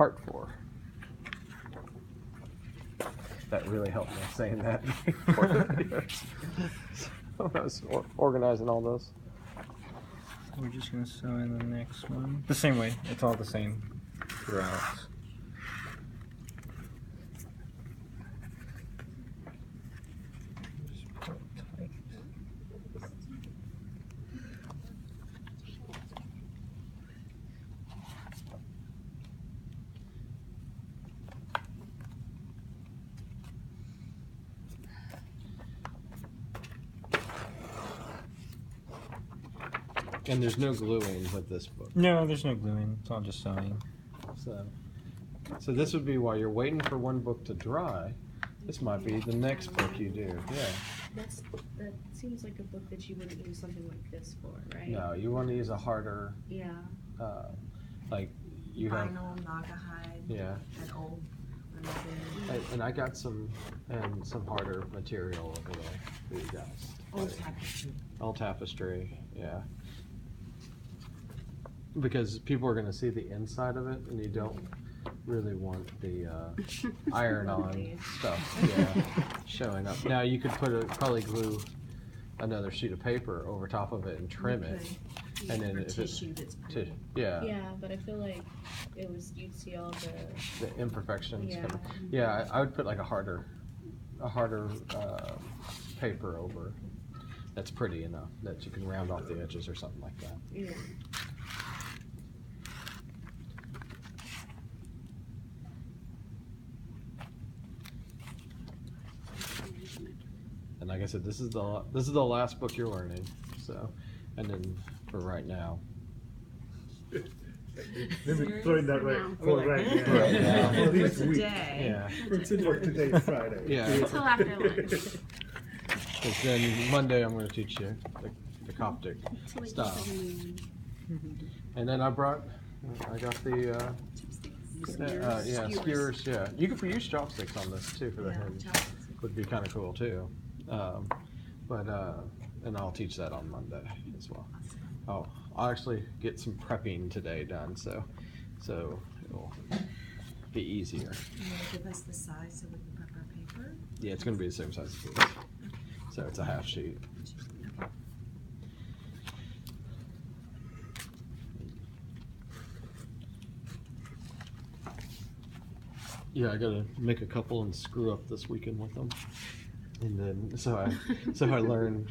part 4. That really helped me saying that before the videos. So I was organizing all this. We're just going to sew in the next one. The same way. It's all the same throughout. Just pull it tight. And there's no gluing with this book. No, there's no gluing. It's all just sewing. So this would be while you're waiting for one book to dry. This might be the next book you do. Yeah. That seems like a book that you wouldn't use something like this for, right? No, you want to use a harder. Yeah. Like you have. Vinyl, Naugahyde. Yeah. And old. And I got some harder material over there for you guys. Old tapestry. Old tapestry. Yeah. Because people are going to see the inside of it, and you don't really want the iron-on stuff showing up. Now you could probably glue another sheet of paper over top of it and trim it, and then if tissue that's pretty. Yeah, but I feel like you'd see all the imperfections. Yeah. Yeah, I would put like a harder paper over. That's pretty enough that you can round off the edges or something like that. Yeah. And like I said, this is the last book you're learning. So, and then for right now. Maybe throwing that right now. Right now. For this For week. today. Yeah. For today, Friday. Yeah. Until after lunch. Because then Monday I'm going to teach you the Coptic style. And then I got the skewers. Yeah, you could use chopsticks on this too for the hinge. Would be kind of cool too. And I'll teach that on Monday as well. Oh, I'll actually get some prepping today done, so it'll be easier. You want to give us the size so we can prep our paper? Yeah, it's going to be the same size as this. So it's a half sheet. Yeah, I gotta make a couple and screw up this weekend with them, and then so I learn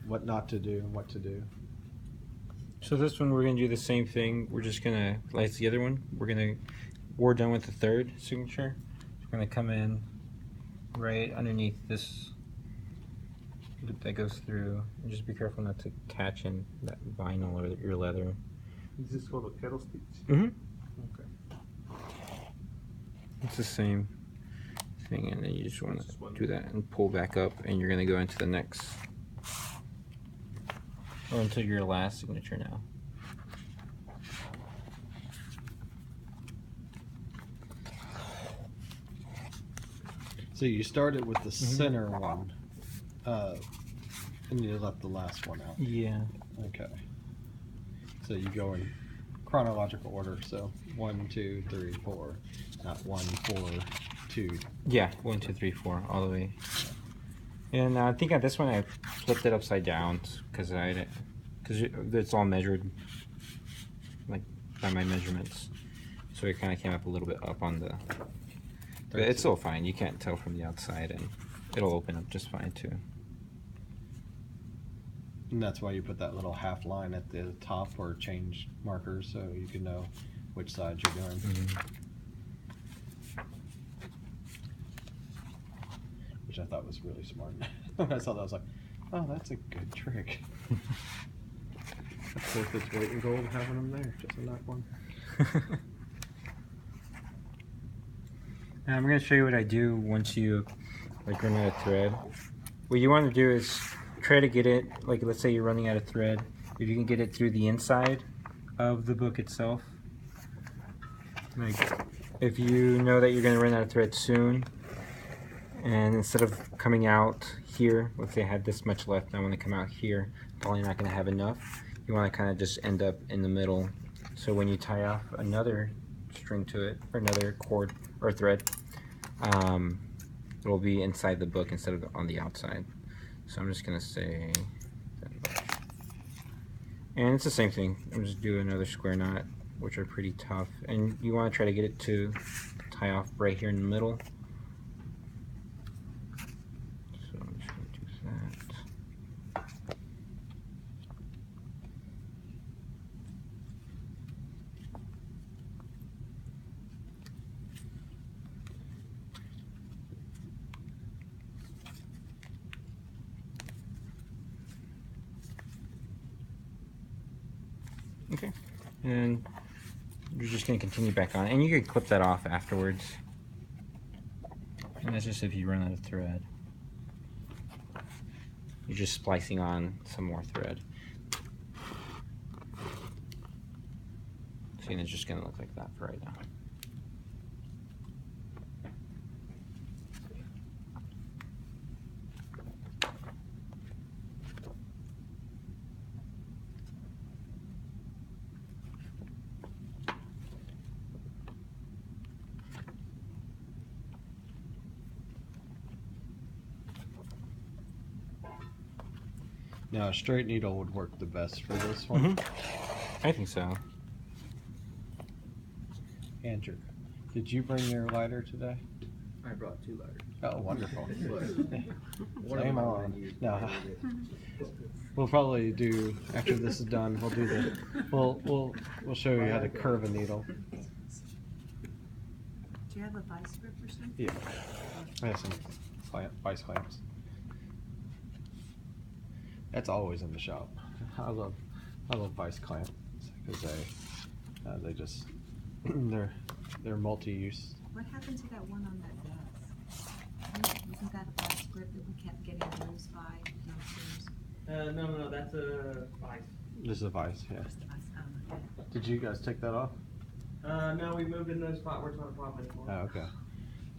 what not to do and what to do. So this one we're gonna do the same thing. We're just gonna, like the other one, we're done with the third signature. We're gonna come in right underneath this loop that goes through, and just be careful not to catch in that vinyl or your leather. Is this for the kettle stitch? Mm-hmm. Okay. It's the same thing, and then you just want to do that and pull back up, and you're going to go into the next, or into your last signature now. So you started with the center one, and you left the last one out. Yeah. Okay. So you go in chronological order. So 1, 2, 3, 4. Not 1, 4, 2. Yeah, 1, 2, 3, 4, all the way. And I think on this one I flipped it upside down because it's all measured like by my measurements, so it kind of came up a little bit up on the. But it's still fine. You can't tell from the outside, and it'll open up just fine too. And that's why you put that little half line at the top or change markers, so you can know which side you're doing. Mm-hmm. Which I thought was really smart. When I saw that, I was like, oh, that's a good trick. That's worth its weight in gold having them there, just a knock one. Now I'm going to show you what I do once you run out of thread. What you want to do is try to get it, like let's say you're running out of thread, if you can get it through the inside of the book itself. Like if you know that you're going to run out of thread soon, and instead of coming out here, let's say I had this much left, I want to come out here, probably not going to have enough. You want to kind of just end up in the middle, so when you tie off another string to it, or another cord or thread. It will be inside the book instead of on the outside. So I'm just gonna say, and it's the same thing. I'm just doing another square knot, which are pretty tough, and you want to try to get it to tie off right here in the middle. So I'm just gonna do that. Okay, and you're just going to continue back on, and you can clip that off afterwards. And that's just if you run out of thread. You're just splicing on some more thread. See, and it's just going to look like that for right now. Now, a straight needle would work the best for this one. I think so. Andrew, did you bring your lighter today? I brought 2 lighters. Oh, wonderful. One of Same them I on. wanted to use No. for a little bit. We'll probably do, after this is done, we'll do the, we'll show you how to curve a needle. Do you have a vice grip or something? Yeah. I have some vice clamps. That's always in the shop. I love vice clamps because they just they're multi-use. What happened to that one on that desk? Wasn't that a vice grip that we kept getting bruised by downstairs? No, that's a vice. This is a vice, yeah. Just a vice, okay. Did you guys take that off? No, we moved into a spot where it's not a problem Oh, anymore. okay.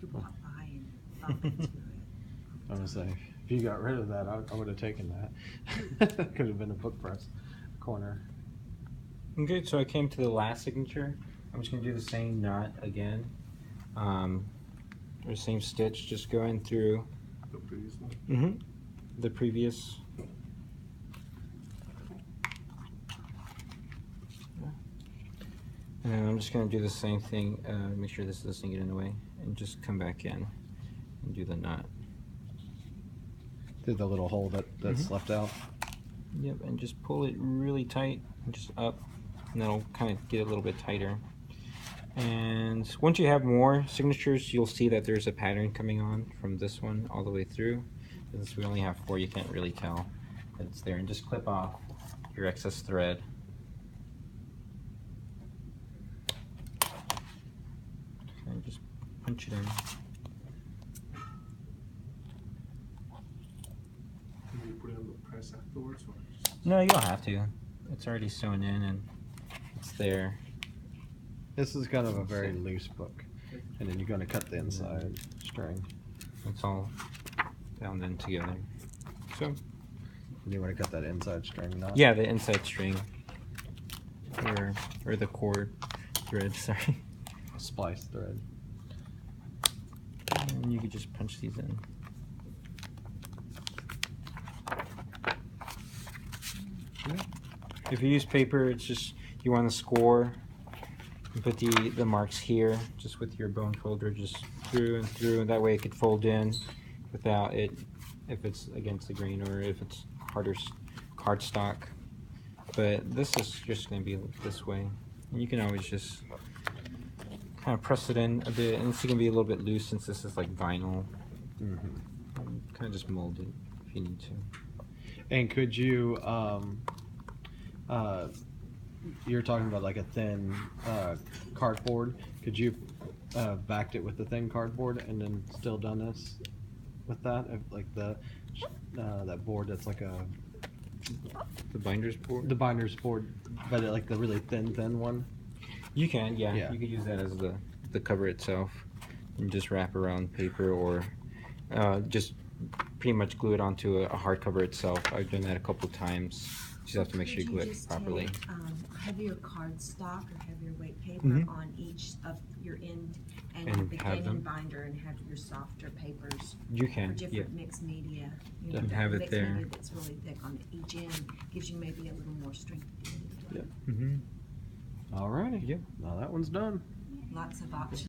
You walk by and bump into it. I'm gonna say, if you got rid of that, I would have taken that. Could have been a book press corner. Okay, so I came to the last signature. I'm just going to do the same knot again. Or the same stitch, just going through The previous one. the previous. And I'm just going to do the same thing, make sure this doesn't get in the way, and just come back in and do the knot. Through the little hole that's left out. Yep, and just pull it really tight, and just up, and that'll kind of get a little bit tighter. And once you have more signatures, you'll see that there's a pattern coming on from this one all the way through. Since we only have 4, you can't really tell that it's there. And just clip off your excess thread. And just punch it in. Can you put it on the press afterwards? Or just... No, you don't have to. It's already sewn in and it's there. This is kind of a very loose book. And then you're going to cut the inside string. It's all bound in together. So, And you want to cut that inside string knot? yeah, the inside string. Or the cord thread, sorry. Splice thread. And you could just punch these in. If you use paper, it's just, you want to score and put the marks here, just with your bone folder, just through and through, and that way it could fold in without it, if it's against the grain or if it's harder cardstock. But this is just going to be this way. And you can always just kind of press it in a bit, and it's going to be a little bit loose since this is like vinyl. Kind of just mold it if you need to. And could you, you're talking about like a thin cardboard. Could you backed it with the thin cardboard and then still done this with that? If, like that board that's like The binder's board? the binder's board, but like the really thin one. You can, yeah. Yeah. You could use that as the cover itself and just wrap around paper or just pretty much glue it onto a hardcover itself. I've done that a couple times. You just have to make sure you glue it properly. Heavier cardstock or heavier weight paper paper Mhm. on each of your end and And your have beginning them? binder and have your softer papers You for can, yeah. different mixed media. You Yeah. know, Have it mixed there. media that's really thick on each end gives you maybe a little more strength at the end of the day. Mm-hmm. Alrighty. Yep. Now that one's done. Lots of options.